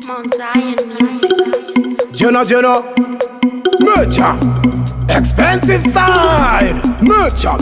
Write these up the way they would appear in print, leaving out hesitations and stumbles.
Mount Zion music. Jenna, Mercha, expensive style, Mercha.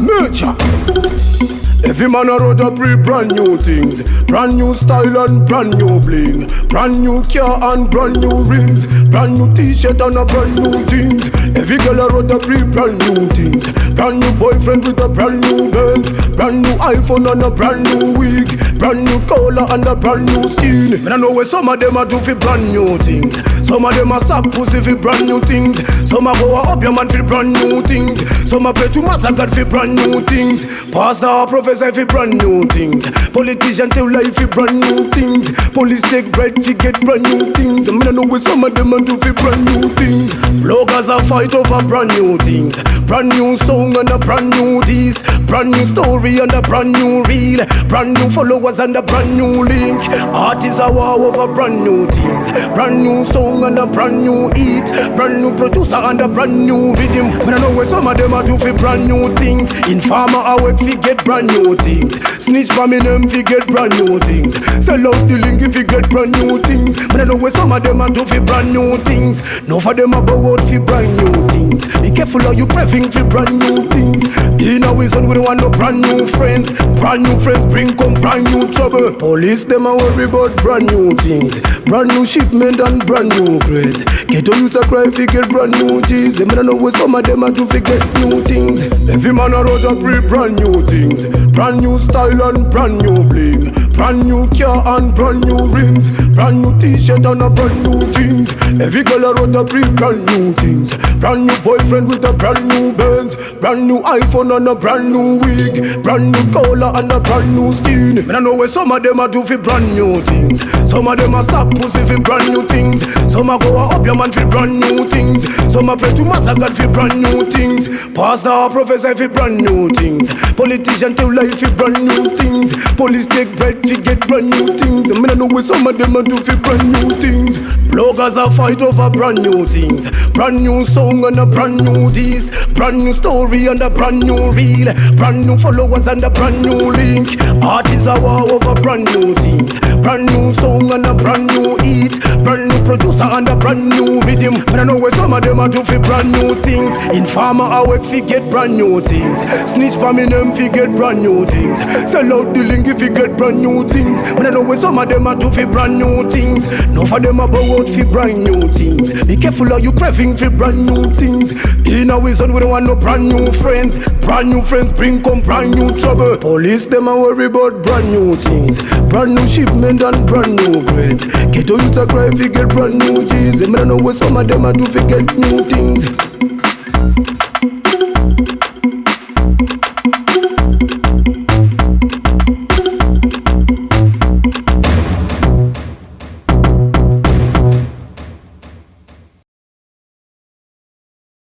Every man a road up brand new things, brand new style and brand new bling, brand new car and brand new rings, brand new t-shirt and a brand new jeans. Every girl a road up brand new things, brand new boyfriend with a brand new Benz, brand new iPhone and a brand new wig, brand new collar and a brand new skin. Man I know where some of them a do for brand new things, some of them a suck pussy for brand new things, some a go up your man for brand new things, some a pray to Master God for brand new things, pastor professor for brand new things, politician tell life for brand new things, police take bread to get brand new things. I mean I know where some of them a do for brand new things. Bloggers a fight over brand new things, brand new song and a brand new this, brand new story and a brand new reel, brand new followers and a brand new link. Artists are war over brand new things, brand new song and a brand new hit, brand new producer and a brand new rhythm. But I know where some of them a do for brand new things. Informer I work fi get brand new things, snitch for me them fi get brand new things, sell out the link if fi get brand new things. But I know where some of them a do fi brand new things. No for them a bow out fi brand new things. Be careful how you craving fi brand new things. In a reason we don't want no brand new friends. Brand new friends bring come brand new trouble. Police them a worry about brand new things, brand new shipment and brand new grades. Get on you to cry fi get brand new G's. Them I know where some of them a do fi get new things. Every man a road up brand new things, brand new style and brand new bling, brand new car and brand new rings, brand new t-shirt and a brand new jeans. Every girl a road up brand new things, brand new boyfriend with a brand new Benz, brand new iPhone and a brand new wig, brand new collar and a brand new skin. And I know where some of them a do for brand new things, some of them a suck pussy for brand new things, some a go up your man for brand new things, some a pray to Master God for brand new things, pastor or professor for brand new things, politician tell life for brand new things, police take bread to get brand new things. I mean I know where some of them a do for brand new things. Bloggers a fight over brand new things, brand new song and a brand new this, brand new story and a brand new reel, brand new followers and a brand new link. Artists are war over brand new things, brand new song and a brand new hit, brand new producer and a brand new rhythm. But I know where some of them a do for brand new things. Informer I work fi get brand new things, snitch for me them fi get brand new things, sell out the link if you get brand new things. But I know where some of them a do for brand new things. No for them a bow out for brand new things. Be careful how you craving for brand new things. In a reason we don't want no brand new friends, brand new friends bring come brand new trouble. Police them a worry about brand new things, brand new shipment and brand new grades. Get on you to cry if you get brand new G's. I know where some of them a do for get new things.